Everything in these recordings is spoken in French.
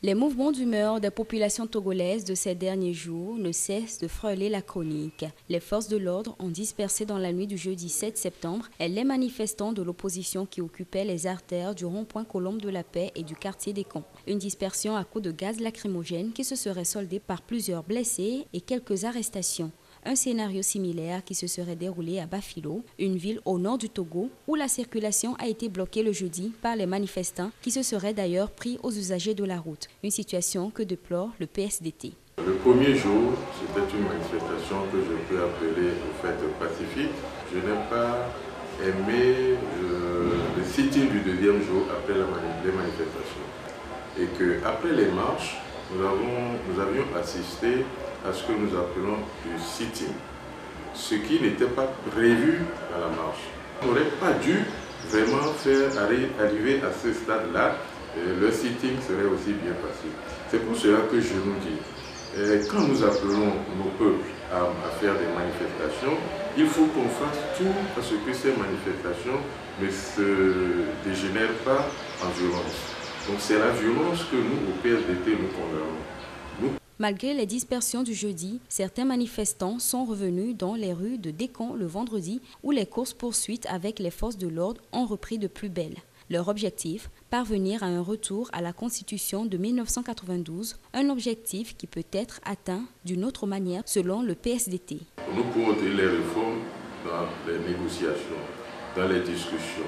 Les mouvements d'humeur des populations togolaises de ces derniers jours ne cessent de frôler la chronique. Les forces de l'ordre ont dispersé dans la nuit du jeudi 7 septembre les manifestants de l'opposition qui occupaient les artères du rond-point Colombe de la Paix et du quartier des Camps. Une dispersion à coups de gaz lacrymogène qui se serait soldée par plusieurs blessés et quelques arrestations. Un scénario similaire qui se serait déroulé à Bafilo, une ville au nord du Togo, où la circulation a été bloquée le jeudi par les manifestants qui se seraient d'ailleurs pris aux usagers de la route. Une situation que déplore le PSDT. Le premier jour, c'était une manifestation que je peux appeler au fait pacifique. Je n'ai pas aimé le sit-in du deuxième jour après les manifestations. Et qu'après les marches, nous avions assisté à ce que nous appelons du sit-in, ce qui n'était pas prévu à la marche. On n'aurait pas dû vraiment faire arriver à ce stade-là, le sit-in serait aussi bien passé. C'est pour cela que je nous dis, quand nous appelons nos peuples à faire des manifestations, il faut qu'on fasse tout à ce que ces manifestations ne se dégénèrent pas en violence. Donc c'est la violence que nous, au PSDT, nous condamnons. Malgré les dispersions du jeudi, certains manifestants sont revenus dans les rues de Décon le vendredi où les courses-poursuites avec les forces de l'ordre ont repris de plus belle. Leur objectif, parvenir à un retour à la Constitution de 1992, un objectif qui peut être atteint d'une autre manière selon le PSDT. Nous pouvons dire les réformes dans les négociations, dans les discussions.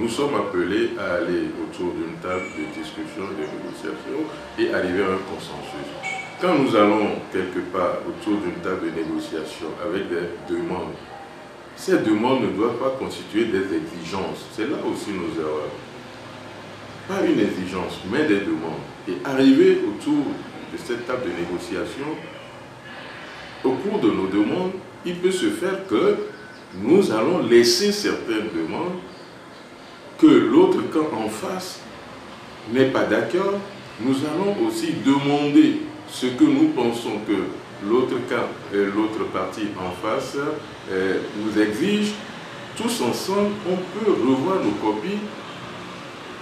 Nous sommes appelés à aller autour d'une table de discussion, de négociation et arriver à un consensus. Quand nous allons quelque part autour d'une table de négociation avec des demandes, ces demandes ne doivent pas constituer des exigences. C'est là aussi nos erreurs. Pas une exigence, mais des demandes. Et arriver autour de cette table de négociation, au cours de nos demandes, il peut se faire que nous allons laisser certaines demandes que l'autre camp en face n'est pas d'accord. Nous allons aussi demander ce que nous pensons que l'autre camp et l'autre partie en face nous exige. Tous ensemble, on peut revoir nos copies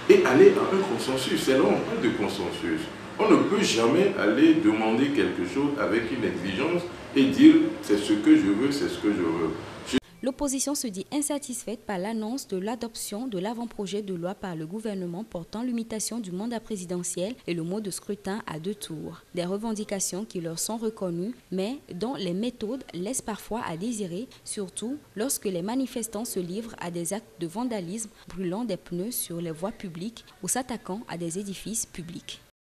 et aller à un consensus. C'est là où on parle de consensus. On ne peut jamais aller demander quelque chose avec une exigence et dire c'est ce que je veux, c'est ce que je veux. L'opposition se dit insatisfaite par l'annonce de l'adoption de l'avant-projet de loi par le gouvernement portant limitation du mandat présidentiel et le mode de scrutin à 2 tours. Des revendications qui leur sont reconnues, mais dont les méthodes laissent parfois à désirer, surtout lorsque les manifestants se livrent à des actes de vandalisme, brûlant des pneus sur les voies publiques ou s'attaquant à des édifices publics.